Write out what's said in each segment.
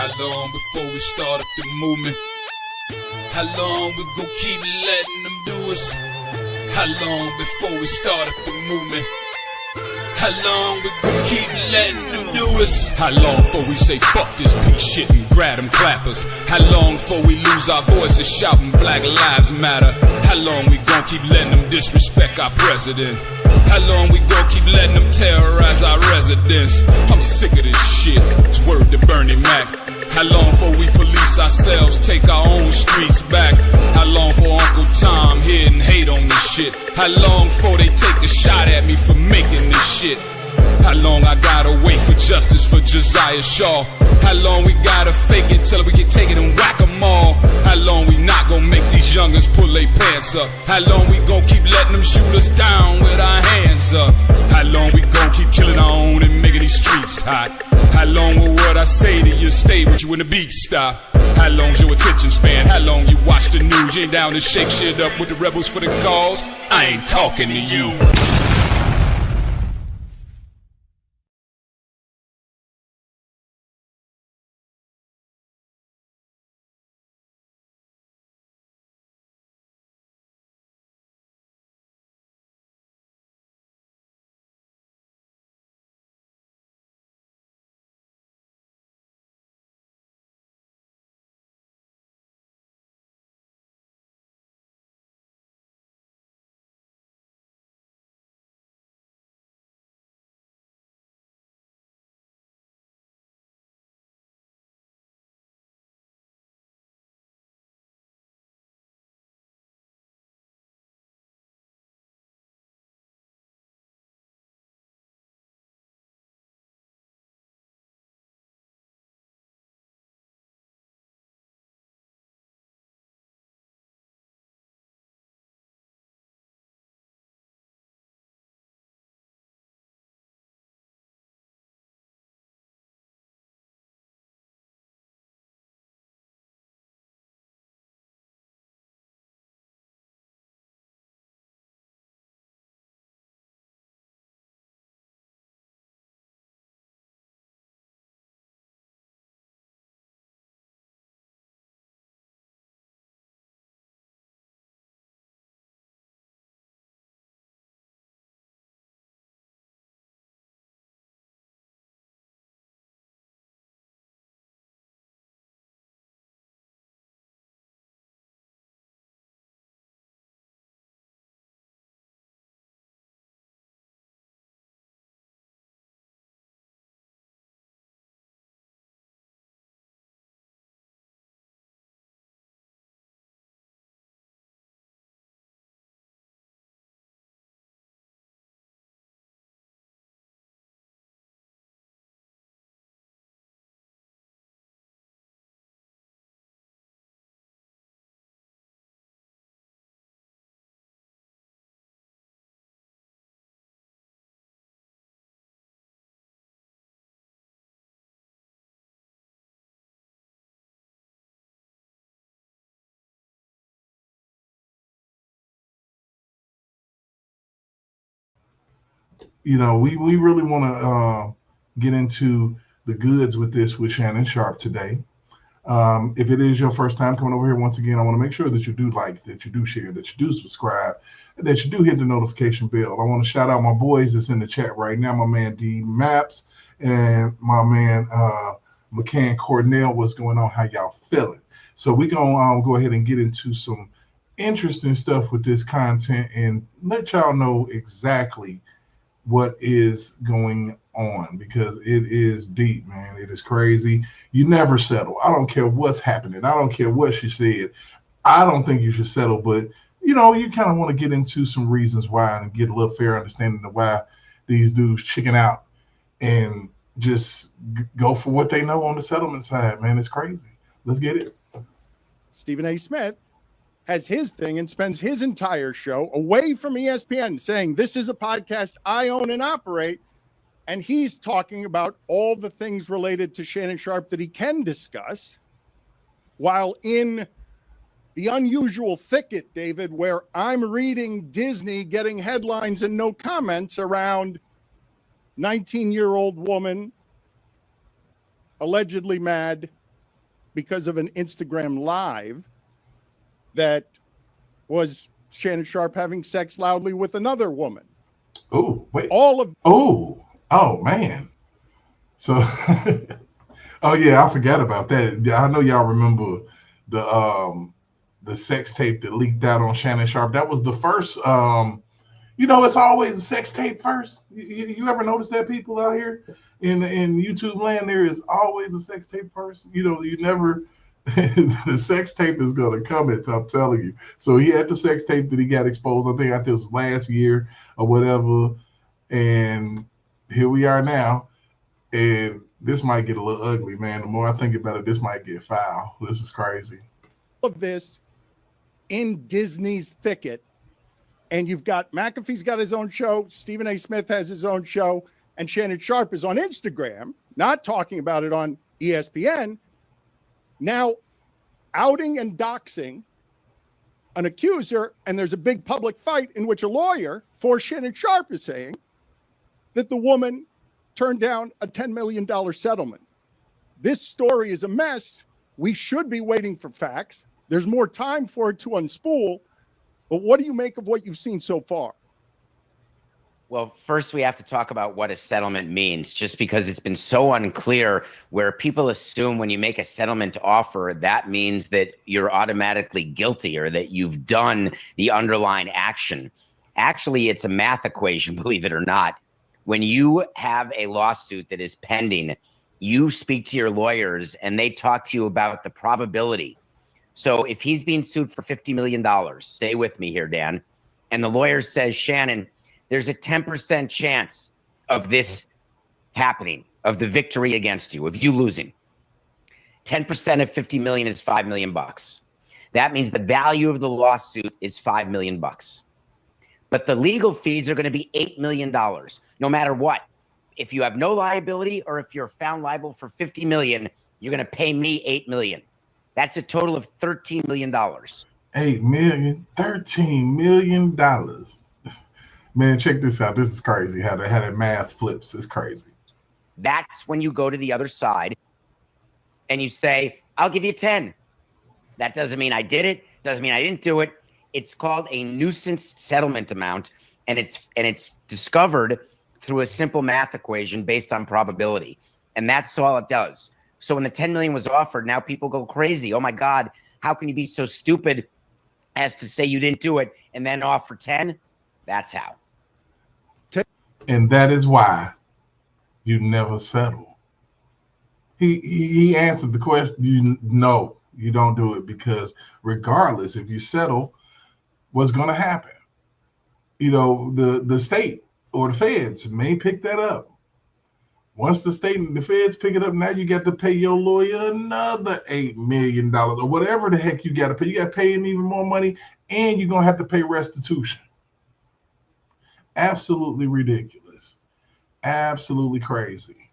How long before we start up the movement? How long we gon' keep letting them do us? How long before we start up the movement? How long we gon' keep letting them do us? How long before we say fuck this piece shit and grab them clappers? How long before we lose our voices shouting Black Lives Matter? How long we gon' keep letting them disrespect our president? How long we gon' keep letting them terrorize our residents? I'm sick of this shit, it's word to Bernie Mac. How long before we police ourselves, take our own streets back? How long for Uncle Tom here and hate on this shit? How long before they take a shot at me for making this shit? How long I gotta wait for justice for Josiah Shaw? How long we gotta fake it till we get taken and whack 'em all? How long we not gonna make these youngins pull their pants up? How long we gon' keep letting them shoot us down with our hands up? How long we gon' keep killing our own and making these streets hot? How long will what I say to you stay with you when the beats stop? How long's your attention span? How long you watch the news? You ain't down to shake shit up with the rebels for the cause? I ain't talking to you. You know, we really want to get into the goods with this with Shannon Sharp today. If it is your first time coming over here, once again, I want to make sure that you do like, that you do share, that you do subscribe, and that you do hit the notification bell. I want to shout out my boys that's in the chat right now, my man D Maps and my man McCann Cornell. What's going on? How y'all feeling? So we're going to go ahead and get into some interesting stuff with this content and let y'all know exactly what is going on, because it is deep, man. It is crazy. You never settle. I don't care what's happening. I don't care what she said. I don't think you should settle, but you know, you kind of want to get into some reasons why and get a little fair understanding of why these dudes chicken out and just go for what they know on the settlement side, man. It's crazy. Let's get it. Stephen A. Smith has his thing and spends his entire show away from ESPN saying, this is a podcast I own and operate. And he's talking about all the things related to Shannon Sharp that he can discuss, while in the unusual thicket, David, where I'm reading Disney getting headlines and no comments around 19-year-old woman allegedly mad because of an Instagram live that was Shannon Sharp having sex loudly with another woman. Oh, wait. Oh, man. So, oh yeah, I forgot about that. I know y'all remember the sex tape that leaked out on Shannon Sharp. That was the first. It's always a sex tape first. You ever notice that, people out here in YouTube land? There is always a sex tape first. You never. The sex tape is gonna come. I'm telling you. So he had the sex tape that he got exposed. I think it was last year or whatever. And here we are now. And this might get a little ugly, man. The more I think about it, this might get foul. This is crazy. Of this in Disney's thicket. And you've got McAfee's got his own show. Stephen A. Smith has his own show. And Shannon Sharp is on Instagram, not talking about it on ESPN. Now outing and doxing an accuser. And there's a big public fight in which a lawyer for Shannon Sharp is saying that the woman turned down a $10 million settlement. This story is a mess. We should be waiting for facts. There's more time for it to unspool. But what do you make of what you've seen so far? Well, first we have to talk about what a settlement means, just because it's been so unclear, where people assume when you make a settlement offer, that means that you're automatically guilty or that you've done the underlying action. Actually, it's a math equation, believe it or not. When you have a lawsuit that is pending, you speak to your lawyers and they talk to you about the probability. So if he's being sued for $50 million, stay with me here, Dan, and the lawyer says, Shannon, there's a 10% chance of this happening, of the victory against you, of you losing. 10% of 50 million is $5 million. That means the value of the lawsuit is $5 million. But the legal fees are going to be $8 million, no matter what. If you have no liability or if you're found liable for 50 million, you're going to pay me $8 million. That's a total of $13 million. $8 million, $13 million. Man, check this out. This is crazy. How that math flips is crazy. That's when you go to the other side and you say, I'll give you 10. That doesn't mean I did it. Doesn't mean I didn't do it. It's called a nuisance settlement amount, and it's discovered through a simple math equation based on probability. And that's all it does. So when the 10 million was offered, now people go crazy. Oh my God, how can you be so stupid as to say you didn't do it and then offer 10? That's how. And that is why you never settle. He answered the question. No, you don't do it, because regardless, if you settle, what's going to happen? The state or the feds may pick that up. Once the state and the feds pick it up, now you got to pay your lawyer another $8 million or whatever the heck you got to pay. You got to pay him even more money, and you're going to have to pay restitution. Absolutely ridiculous. Absolutely crazy.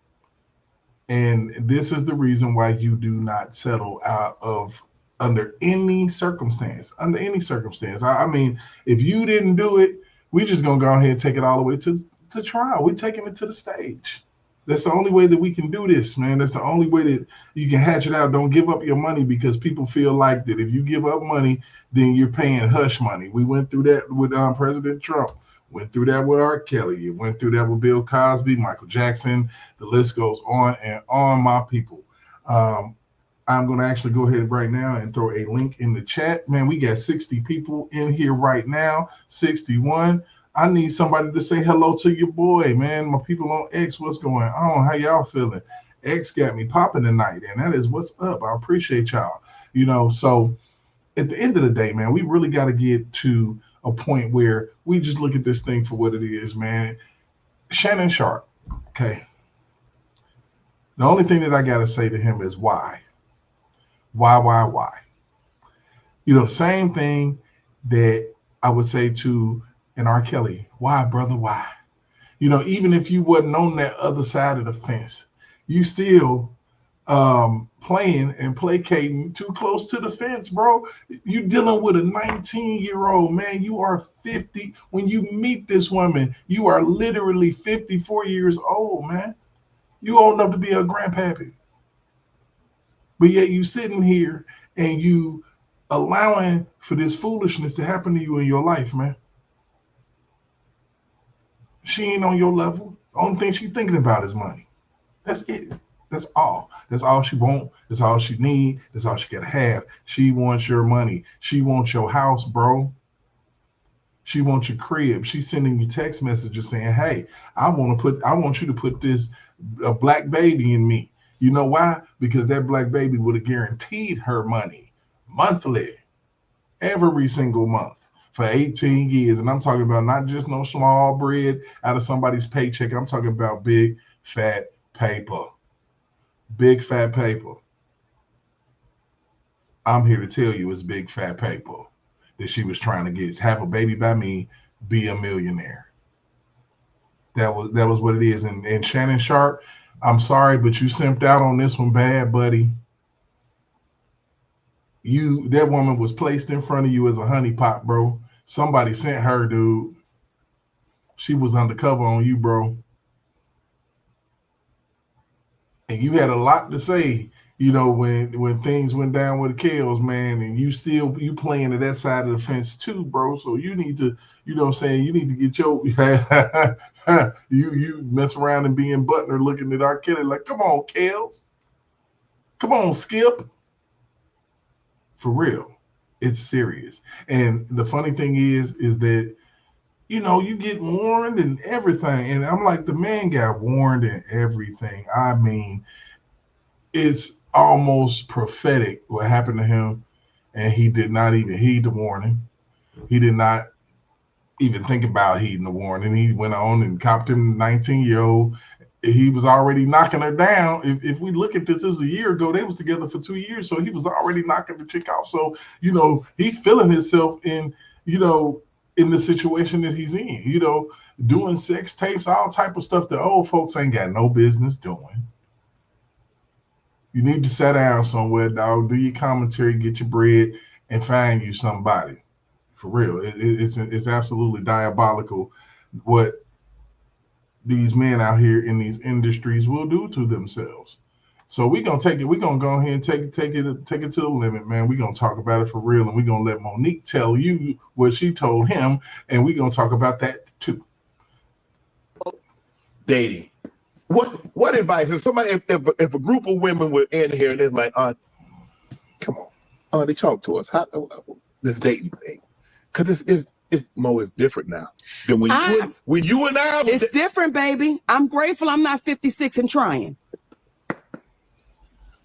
And this is the reason why you do not settle out of under any circumstance. Under any circumstance. I mean, if you didn't do it, we're just going to go ahead and take it all the way to trial. We're taking it to the stage. That's the only way that we can do this, man. That's the only way that you can hatch it out. Don't give up your money, because people feel like that if you give up money, then you're paying hush money. We went through that with President Trump. Went through that with R. Kelly. You went through that with Bill Cosby, Michael Jackson. The list goes on and on, my people. I'm going to actually go ahead right now and throw a link in the chat. Man, we got 60 people in here right now, 61. I need somebody to say hello to your boy, man. My people on X, what's going on? How y'all feeling? X got me popping tonight, and that is what's up. I appreciate y'all. So at the end of the day, man, we really got to get to a point where we just look at this thing for what it is, man. Shannon Sharp, okay. The only thing that I got to say to him is why? Why? The same thing that I would say to an R. Kelly. Why, brother? Why? Even if you wasn't on that other side of the fence, you still playing and placating too close to the fence, bro. You dealing with a 19-year-old, man. You are 50. When you meet this woman, you are literally 54 years old, man. You old enough to be a grandpappy. But yet you sitting here and you allowing for this foolishness to happen to you in your life, man. She ain't on your level. The only thing she's thinking about is money. That's it. That's all. That's all she want. That's all she need. That's all she gotta have. She wants your money. She wants your house, bro. She wants your crib. She's sending you text messages saying, "Hey, I want you to put this a black baby in me." You know why? Because that black baby would have guaranteed her money monthly, every single month for 18 years. And I'm talking about not just no small bread out of somebody's paycheck. I'm talking about big, fat paper. Big, fat paper. I'm here to tell you it's big, fat paper that she was trying to get. Have a baby by me, be a millionaire. That was what it is. And Shannon Sharp, I'm sorry, but you simped out on this one bad, buddy. That woman was placed in front of you as a honeypot, bro. Somebody sent her, dude. She was undercover on you, bro. And you had a lot to say, when things went down with the Kales, man, and you playing to that side of the fence too, bro. So you need to, you know what I'm saying, you need to get your you mess around and being Butler looking at R. Kelly like, come on, Kales. Come on, Skip. For real. It's serious. And the funny thing is that, you get warned and everything. And I'm like, the man got warned and everything. I mean, it's almost prophetic what happened to him. And he did not even heed the warning. He did not even think about heeding the warning. He went on and copped him 19-year-old. He was already knocking her down. If we look at this, it was a year ago. They was together for 2 years. So he was already knocking the chick off. So, he feeling himself in the situation that he's in, doing sex tapes, all type of stuff that old folks ain't got no business doing. You need to sit down somewhere, dog, do your commentary, get your bread, and find you somebody. For real. It's absolutely diabolical what these men out here in these industries will do to themselves. So we're gonna take it. We're gonna go ahead and take it to the limit, man. We're gonna talk about it for real, and we're gonna let Monique tell you what she told him, and we're gonna talk about that too. Dating. What advice is somebody if a group of women were in here and it's like, come on, they talk to us. How this dating thing? Because it's Mo is different now than when you and I. It's different, baby. I'm grateful I'm not 56 and trying.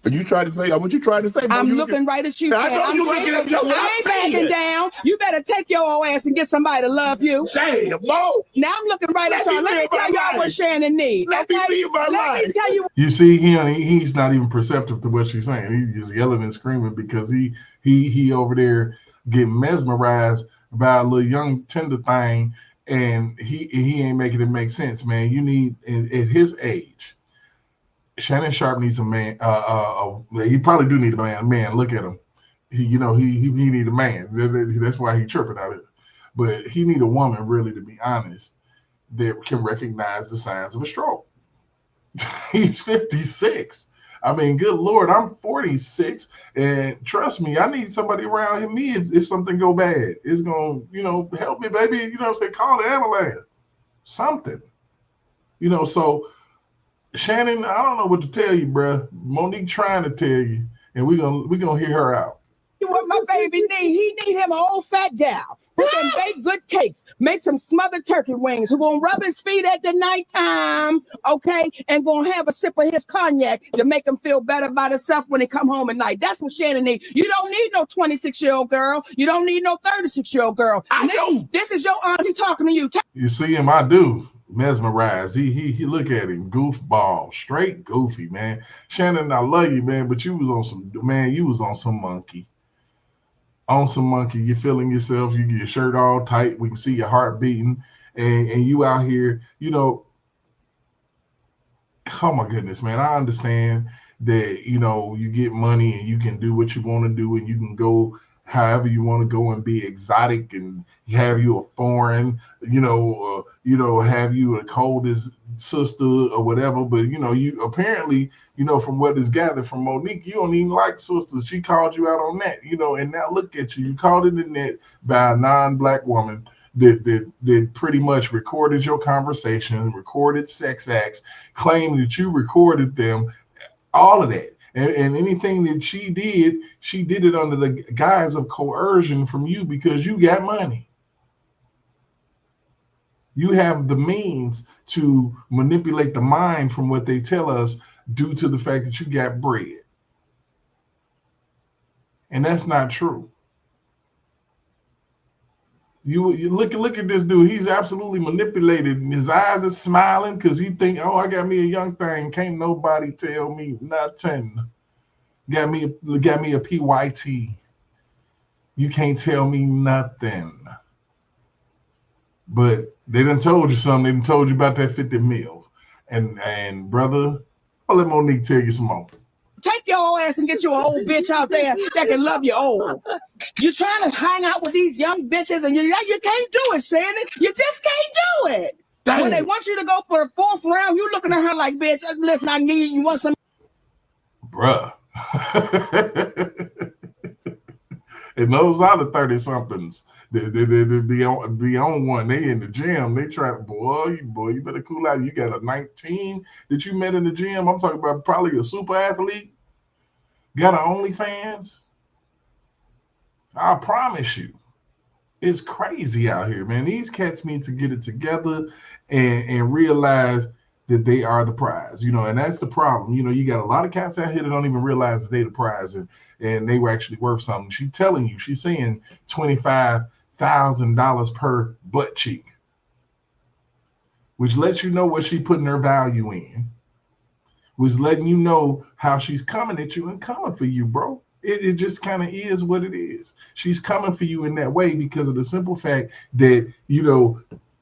But you trying to say what you trying to say? I'm looking right at you. I know you looking at me. I ain't backing down. You better take your old ass and get somebody to love you. Damn, Mo. Now I'm looking right at y'all. Let me tell y'all what Shannon needs. Let me tell you. You see, he's not even perceptive to what she's saying. He's just yelling and screaming because he over there getting mesmerized by a little young tender thing, and he ain't making it make sense, man. You need at his age. Shannon Sharp needs a man. He probably do need a man. Man, look at him. He need a man. That's why he chirping out here. But he need a woman, really, to be honest, that can recognize the signs of a stroke. He's 56. I mean, good Lord, I'm 46, and trust me, I need somebody around me if something go bad. It's gonna, help me, baby. You know what I'm saying? Call the ambulance. Something. So. Shannon, I don't know what to tell you, bro. Monique trying to tell you, and we're gonna hear her out. What my baby need? He need him an old fat gal who can bake good cakes, make some smothered turkey wings, who gonna rub his feet at the nighttime, okay, and gonna have a sip of his cognac to make him feel better about himself when he come home at night. That's what Shannon need. You don't need no 26-year-old girl. You don't need no 36-year-old girl. I do. This is your auntie talking to you. You see him? I do. Mesmerized. He look at him, goofball, straight goofy, man. Shannon, I love you, man, but you was on some monkey. On some monkey. You're feeling yourself, you get your shirt all tight, we can see your heart beating, and you out here, oh my goodness, man. I understand that, you get money and you can do what you want to do and you can go however you want to go and be exotic and have you a foreign, have you a coldest sister or whatever. But you apparently, from what is gathered from Monique, you don't even like sisters. She called you out on that, and now look at you. You called it in that by a non-black woman that pretty much recorded your conversation, recorded sex acts, claimed that you recorded them, all of that. And anything that she did it under the guise of coercion from you because you got money. You have the means to manipulate the mind from what they tell us due to the fact that you got bread. And that's not true. You look at this dude. He's absolutely manipulated, and his eyes are smiling because he think, oh, I got me a young thing. Can't nobody tell me nothing. Got me a PYT. You can't tell me nothing. But they done told you something. They done told you about that 50 mil. And brother, I'll let Monique tell you some more. Take your ass and get you an old bitch out there that can love you old. You're trying to hang out with these young bitches and you can't do it, Shannon. You just can't do it. Dang. When they want you to go for the 4th round, you looking at her like, bitch, listen, I need you want some. Bruh. And those are the 30-somethings. They be on one. They in the gym. They try to, boy, you better cool out. You got a 19 that you met in the gym. I'm talking about probably a super athlete. Got an OnlyFans. I promise you, it's crazy out here, man. These cats need to get it together and realize that they are the prize, and that's the problem. You got a lot of cats out here that don't even realize that they the prize and they were actually worth something. She's telling you, she's saying $25,000 per butt cheek, which lets you know what she's putting her value in, which letting you know how she's coming at you and coming for you, bro. It just kind of is what it is. She's coming for you in that way because of the simple fact that,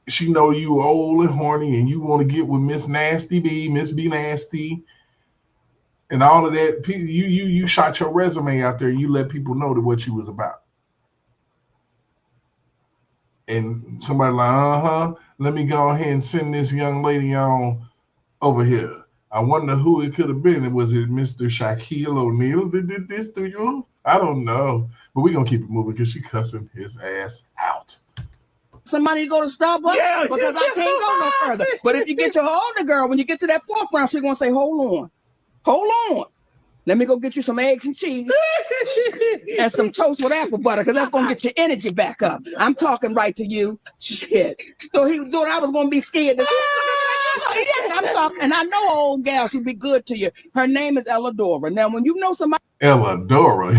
she know you old and horny and you want to get with Miss Nasty B, Miss B Nasty, and all of that. You shot your resume out there and you let people know that what you was about. And somebody like, let me go ahead and send this young lady on over here. I wonder who it could have been. Was it Mr. Shaquille O'Neal that did this to you? I don't know. But we're going to keep it moving because she cussing his ass out. Somebody to go to Starbucks because I can't go no further. But if you get your older girl, when you get to that 4th round, she's going to say, hold on. Let me go get you some eggs and cheese and some toast with apple butter because that's going to get your energy back up. I'm talking right to you. Shit. So he thought I was going to be scared. Yes, I'm talking. And I know old gal, she'll be good to you. Her name is Elladora. Now, when you know somebody. Elladora.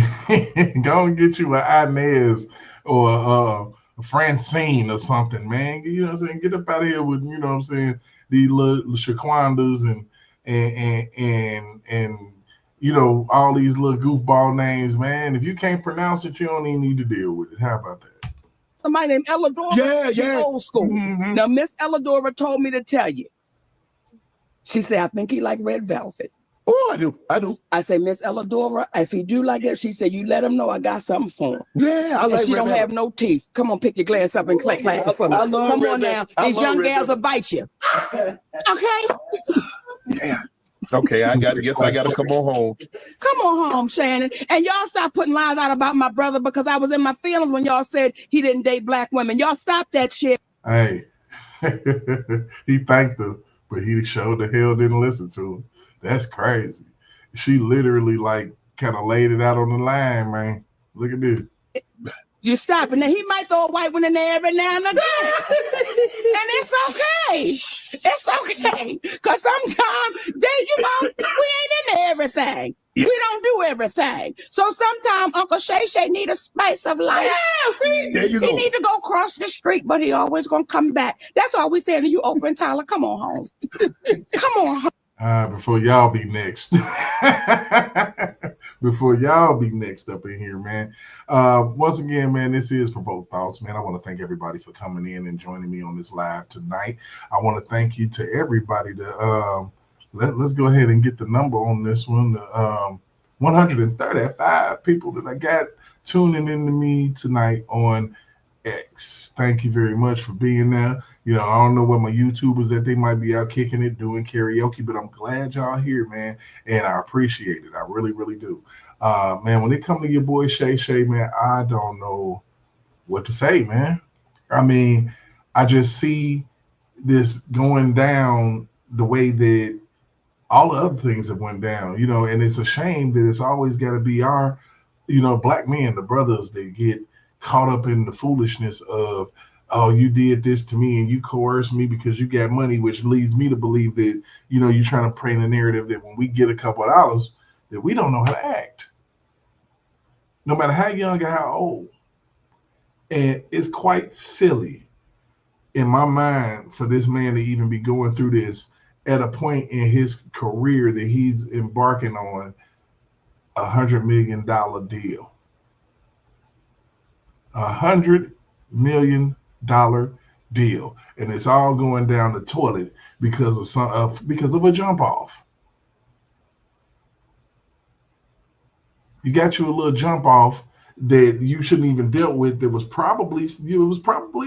Go and get you an Inez or Francine or something, man. You know what I'm saying? Get up out of here with, these little Shaquandas and all these little goofball names, man. If you can't pronounce it, you don't even need to deal with it. How about that? Somebody named Elladora. She's old school. Mm-hmm. Now, Miss Elladora told me to tell you. She said, I think he like red velvet. Oh, I do. I say, Miss Elladora, if he do like that, she said, you let him know I got something for him. Yeah, I like. And she don't have no teeth. Come on, pick your glass up and clack for me. Come on now. These young gals will bite you. Okay? Yeah. Okay, I gotta come on home. Come on home, Shannon. And y'all stop putting lies out about my brother because I was in my feelings when y'all said he didn't date black women. Y'all stop that shit. Hey, he thanked her, but he showed the hell didn't listen to him. That's crazy. She literally kind of laid it out on the line, man. Look at this. You stop it. Now he might throw a white one in there every now and again. And it's okay. It's okay. Because sometimes we ain't into everything. Yeah. We don't do everything. So sometimes Uncle Shay need a spice of life. Yeah, see? There you go. He need to go across the street, but he always gonna come back. That's all we saying to you, Oprah and Tyler. Come on home. Come on home. Before y'all be next. Before y'all be next up in here, man. Once again, man, this is Provoked Thoughts, man. I want to thank everybody for coming in and joining me on this live tonight. I want to thank you to everybody that let's go ahead and get the number on this one. 135 people that I got tuning into me tonight on X. Thank you very much for being there. You know, I don't know what my YouTubers that they might be out kicking it, doing karaoke, but I'm glad y'all here, man, and I appreciate it. I really, really do. Man, when it comes to your boy Shay, man, I don't know what to say, man. I mean, I just see this going down the way that all the other things have went down, you know, and it's a shame that it's always got to be our, you know, black men, the brothers that get caught up in the foolishness of, oh, you did this to me and you coerced me because you got money, which leads me to believe that, you know, you're trying to paint a narrative that when we get a couple of dollars, that we don't know how to act, no matter how young or how old. And it's quite silly in my mind for this man to even be going through this at a point in his career that he's embarking on $100 million deal. $100 million deal. And it's all going down the toilet because of a jump off. You got you a little jump off that you shouldn't even dealt with. That was probably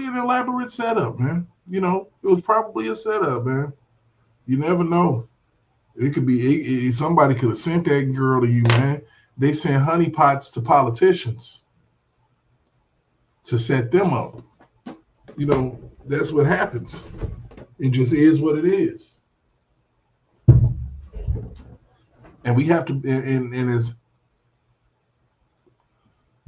an elaborate setup, man. You know, it was probably a setup, man. You never know. It could be somebody could have sent that girl to you, man. They send honeypots to politicians to set them up. You know, that's what happens. It just is what it is. And we have to, and as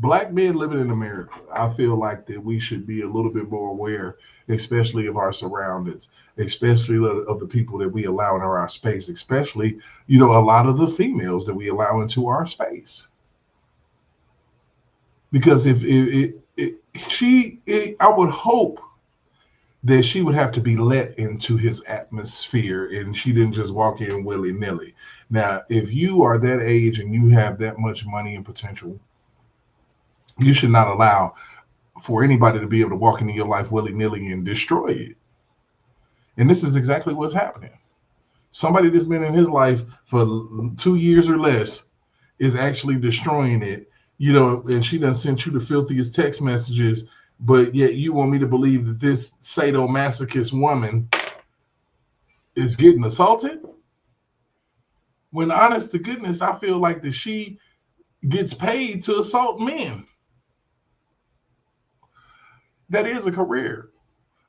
black men living in America, I feel like that we should be a little bit more aware, especially of our surroundings, especially of the people that we allow into our space, especially, you know, a lot of the females that we allow into our space. Because I would hope that she would have to be let into his atmosphere and she didn't just walk in willy-nilly. Now, if you are that age and you have that much money and potential, you should not allow for anybody to be able to walk into your life willy-nilly and destroy it. And this is exactly what's happening. Somebody that's been in his life for 2 years or less is actually destroying it, you know, and she done sent you the filthiest text messages, but yet you want me to believe that this sadomasochist woman is getting assaulted? When honest to goodness, I feel like that she gets paid to assault men. That is a career.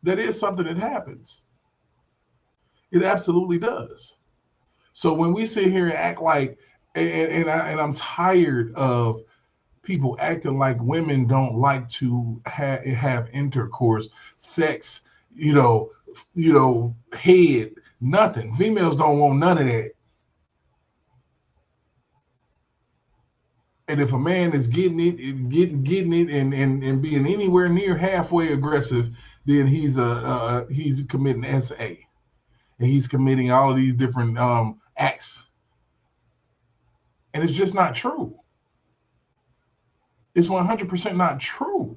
That is something that happens. It absolutely does. So when we sit here and act like, and I'm tired of people acting like women don't like to have intercourse, sex, you know, head, nothing. Females don't want none of that. And if a man is getting it and being anywhere near halfway aggressive, then he's committing SA, and he's committing all of these different acts. And it's just not true. It's 100% not true.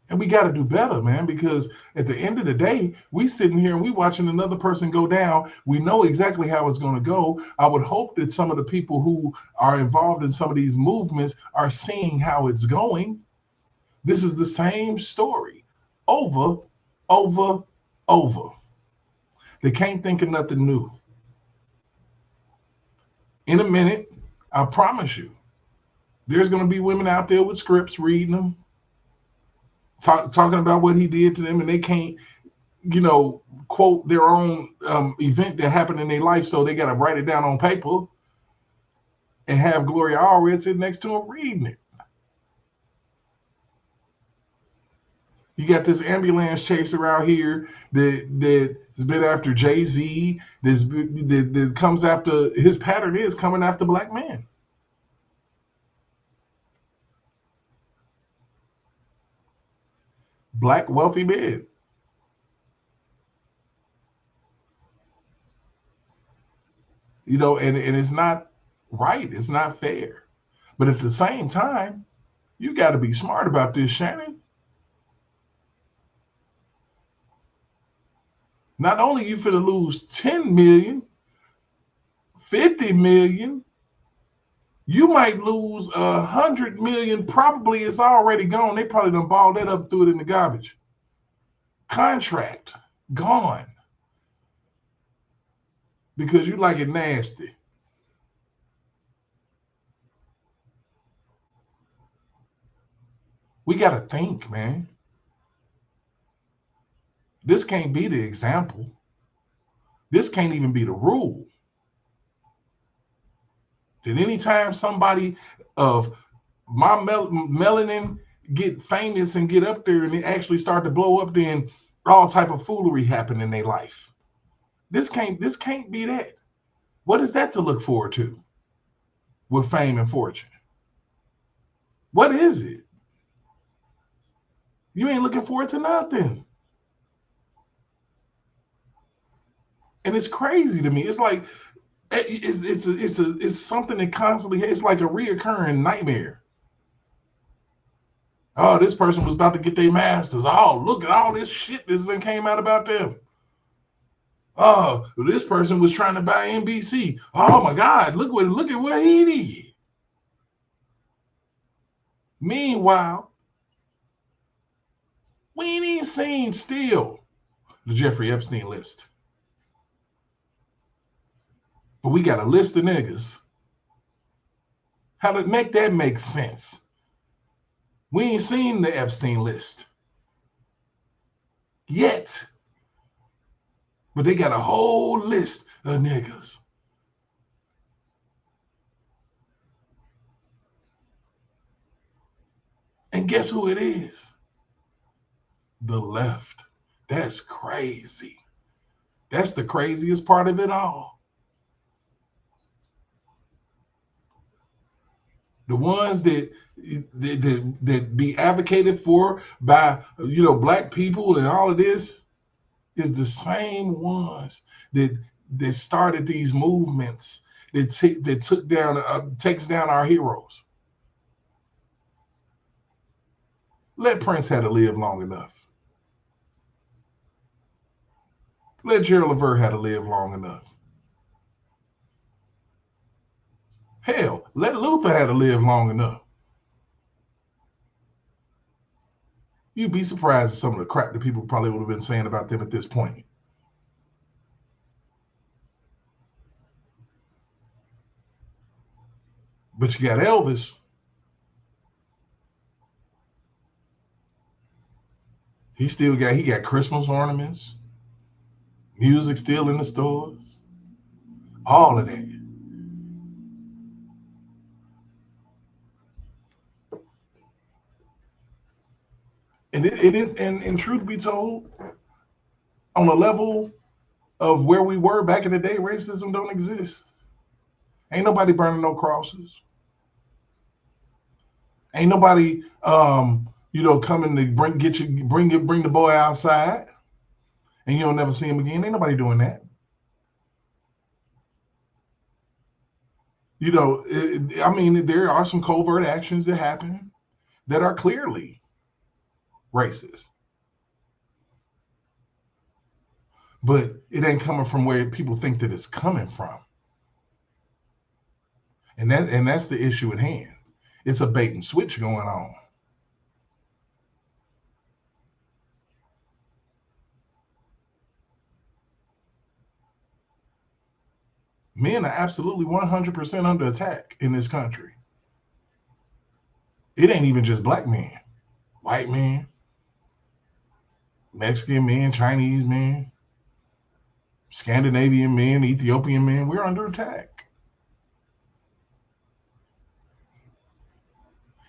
And we got to do better, man, because at the end of the day, we sitting here and we watching another person go down. We know exactly how it's going to go. I would hope that some of the people who are involved in some of these movements are seeing how it's going. This is the same story over. They can't think of nothing new. In a minute, I promise you, there's going to be women out there with scripts reading them, talking about what he did to them, and they can't, you know, quote their own event that happened in their life, so they got to write it down on paper and have Gloria Allred sit next to him reading it. You got this ambulance chaser out here that's been after Jay-Z, that comes after, his pattern is coming after black men. Black wealthy men. You know, and it's not right. It's not fair. But at the same time, you got to be smart about this, Shannon. Not only you finna lose 10 million, 50 million, You might lose 100 million. Probably it's already gone. They probably done balled that up, threw it in the garbage. Contract gone because you like it nasty. We got to think, man. This can't be the example. This can't even be the rule. Did anytime somebody of my melanin get famous and get up there and it actually start to blow up, then all type of foolery happen in their life? This can't be that. What is that to look forward to with fame and fortune? What is it? You ain't looking forward to nothing. And it's crazy to me. It's like it's something that constantly, it's like a reoccurring nightmare. Oh, this person was about to get their masters. Oh, look at all this shit that came out about them. Oh, this person was trying to buy NBC. Oh my God, look at what he did. Meanwhile, we ain't even seen still the Jeffrey Epstein list. But we got a list of niggas. How to make that make sense? We ain't seen the Epstein list yet. But they got a whole list of niggas. And guess who it is? The left. That's crazy. That's the craziest part of it all. The ones that be advocated for by, black people and all of this is the same ones that started these movements that takes down our heroes. Let Prince had to live long enough. Let Gerald Levert had to live long enough. Hell, let Luther had to live long enough. You'd be surprised at some of the crap that people probably would have been saying about them at this point. But you got Elvis. He got Christmas ornaments, music still in the stores, all of that. And truth be told, on a level of where we were back in the day, racism don't exist. Ain't nobody burning no crosses. Ain't nobody coming to bring the boy outside and you don't never see him again. Ain't nobody doing that. There are some covert actions that happen that are clearly racist. But it ain't coming from where people think that it's coming from. And that's the issue at hand. It's a bait and switch going on. Men are absolutely 100% under attack in this country. It ain't even just black men. White men, Mexican men, Chinese men, Scandinavian men, Ethiopian men, we're under attack.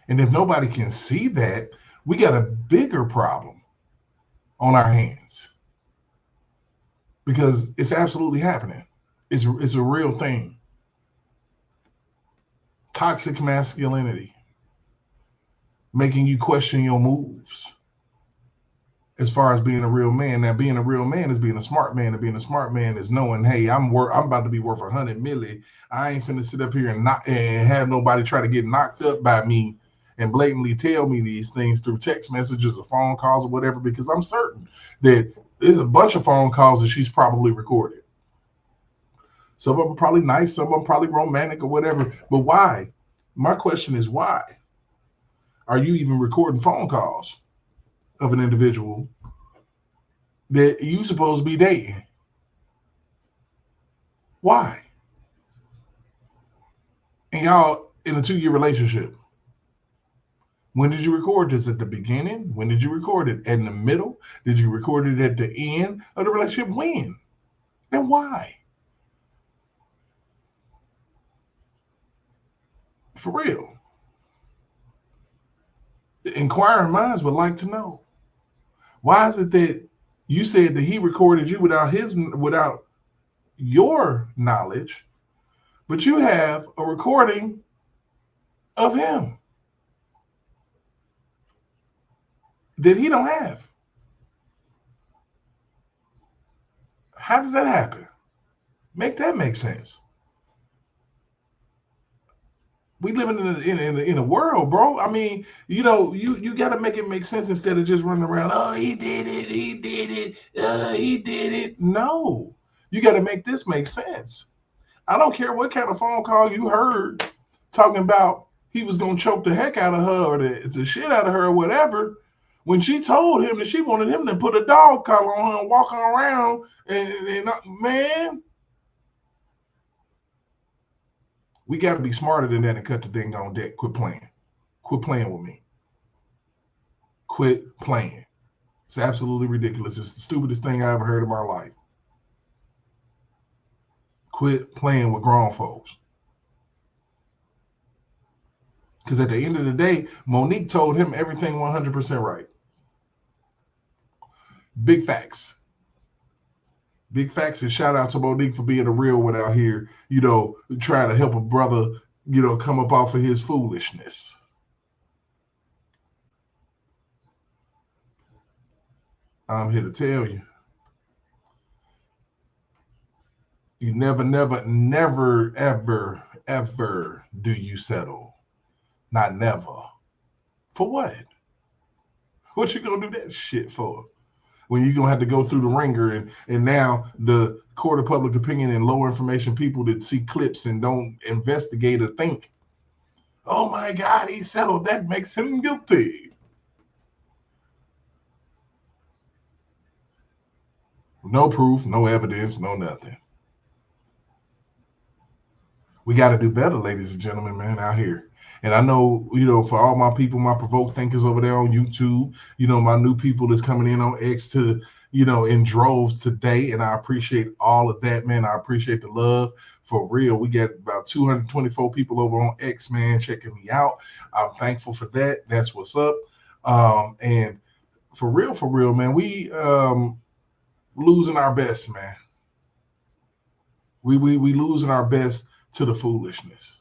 And if nobody can see that, we got a bigger problem on our hands. Because it's absolutely happening. It's a real thing. Toxic masculinity. Making you question your moves. As far as being a real man. Now, being a real man is being a smart man. And being a smart man is knowing, hey, I'm about to be worth 100 million. I ain't finna sit up here and have nobody try to get knocked up by me and blatantly tell me these things through text messages or phone calls or whatever, because I'm certain that there's a bunch of phone calls that she's probably recorded. Some of them probably nice, some of them probably romantic or whatever. But why? My question is, why are you even recording phone calls of an individual that you supposed to be dating? Why? And y'all in a 2-year relationship. When did you record this? At the beginning? When did you record it? In the middle? Did you record it at the end of the relationship? When? And why? For real. The inquiring minds would like to know. Why is it that you said that he recorded you without your knowledge, but you have a recording of him that he don't have? How did that happen? Make that make sense. We living in a world, bro. I mean, you know, you got to make it make sense instead of just running around. Oh, he did it. He did it. He did it. No, you got to make this make sense. I don't care what kind of phone call you heard talking about he was going to choke the heck out of her or the shit out of her or whatever. When she told him that she wanted him to put a dog collar on her and walk her around and man, we got to be smarter than that and cut the dang on deck. Quit playing. Quit playing with me. Quit playing. It's absolutely ridiculous. It's the stupidest thing I ever heard in my life. Quit playing with grown folks. Because at the end of the day, Monique told him everything 100% right. Big facts. Big facts, and shout out to Monique for being a real one out here, you know, trying to help a brother, you know, come up off of his foolishness. I'm here to tell you. You never, ever, ever do you settle. Not never. For what? What you gonna do that shit for? When you're gonna have to go through the ringer and now the court of public opinion and low information people that see clips and don't investigate or think, oh my God, he settled, that makes him guilty. No proof, no evidence, no nothing. We got to do better, ladies and gentlemen, man, out here. And I know, you know, for all my people, my provoked thinkers over there on YouTube, you know, my new people that's coming in on X to, you know, in droves today. And I appreciate all of that, man. I appreciate the love. For real, we got about 224 people over on X, man, checking me out. I'm thankful for that. That's what's up. And for real, man, we losing our best, man. We losing our best to the foolishness.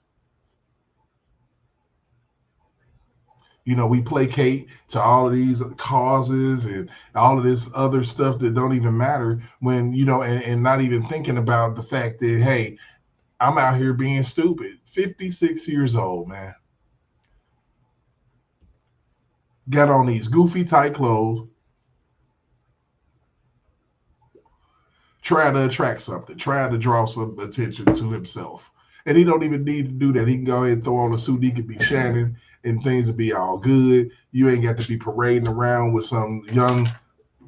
You know, we placate to all of these causes and all of this other stuff that don't even matter when, you know, and not even thinking about the fact that, hey, I'm out here being stupid. 56 years old, man. Got on these goofy tight clothes. Trying to attract something. Trying to draw some attention to himself. And he don't even need to do that. He can go ahead and throw on a suit. He could be Shannon and things will be all good. You ain't got to be parading around with some young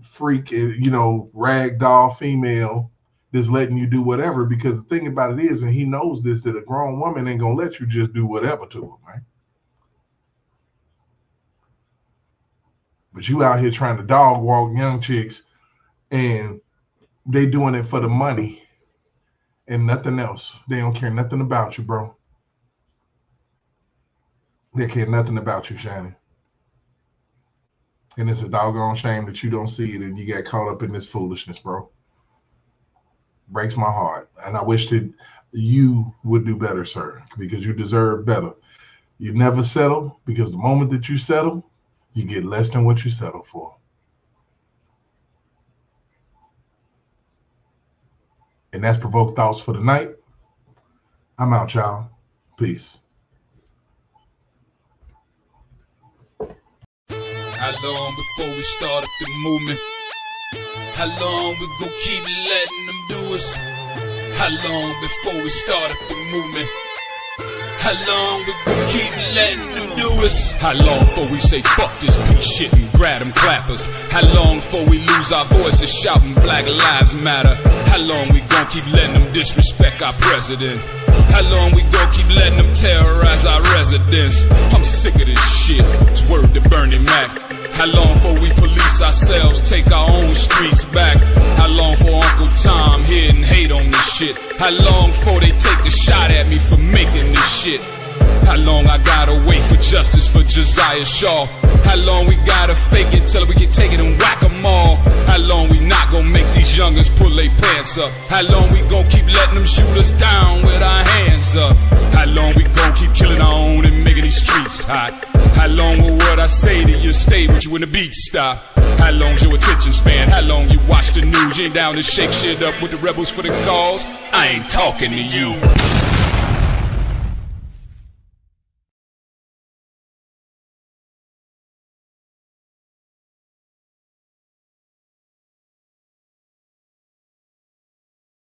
freak, you know, ragdoll female that's letting you do whatever. Because the thing about it is, and he knows this, that a grown woman ain't going to let you just do whatever to her, man. But you out here trying to dog walk young chicks and they doing it for the money and nothing else. They don't care nothing about you, bro. They care nothing about you, Shannon. And it's a doggone shame that you don't see it and you got caught up in this foolishness, bro. Breaks my heart. And I wish that you would do better, sir, because you deserve better. You never settle, because the moment that you settle, you get less than what you settle for. And that's Provoked Thoughts for the night. I'm out, y'all. Peace. How long before we start up the movement? How long we gon' keep letting them do us? How long before we start up the movement? How long we gon' keep letting them do us? How long before we say fuck this beat shit and grab them clappers? How long before we lose our voices shouting Black Lives Matter? How long we gon' keep letting them disrespect our president? How long we gon' keep letting them terrorize our residents? I'm sick of this shit, it's word to Bernie Mac. How long before we police ourselves, take our own streets back? How long for Uncle Tom here and hate on this shit? How long before they take a shot at me for making this shit? How long I gotta wait for justice for Josiah Shaw? How long we gotta fake it till we get taken and whack 'em all? How long we not gonna make these youngins pull their pants up? How long we gonna keep letting them shoot us down with our hands up? How long we gonna keep killing our own and making these streets hot? How long will what I say to you stay with you when the beat stop? How long's your attention span? How long you watch the news? You ain't down to shake shit up with the rebels for the cause? I ain't talking to you.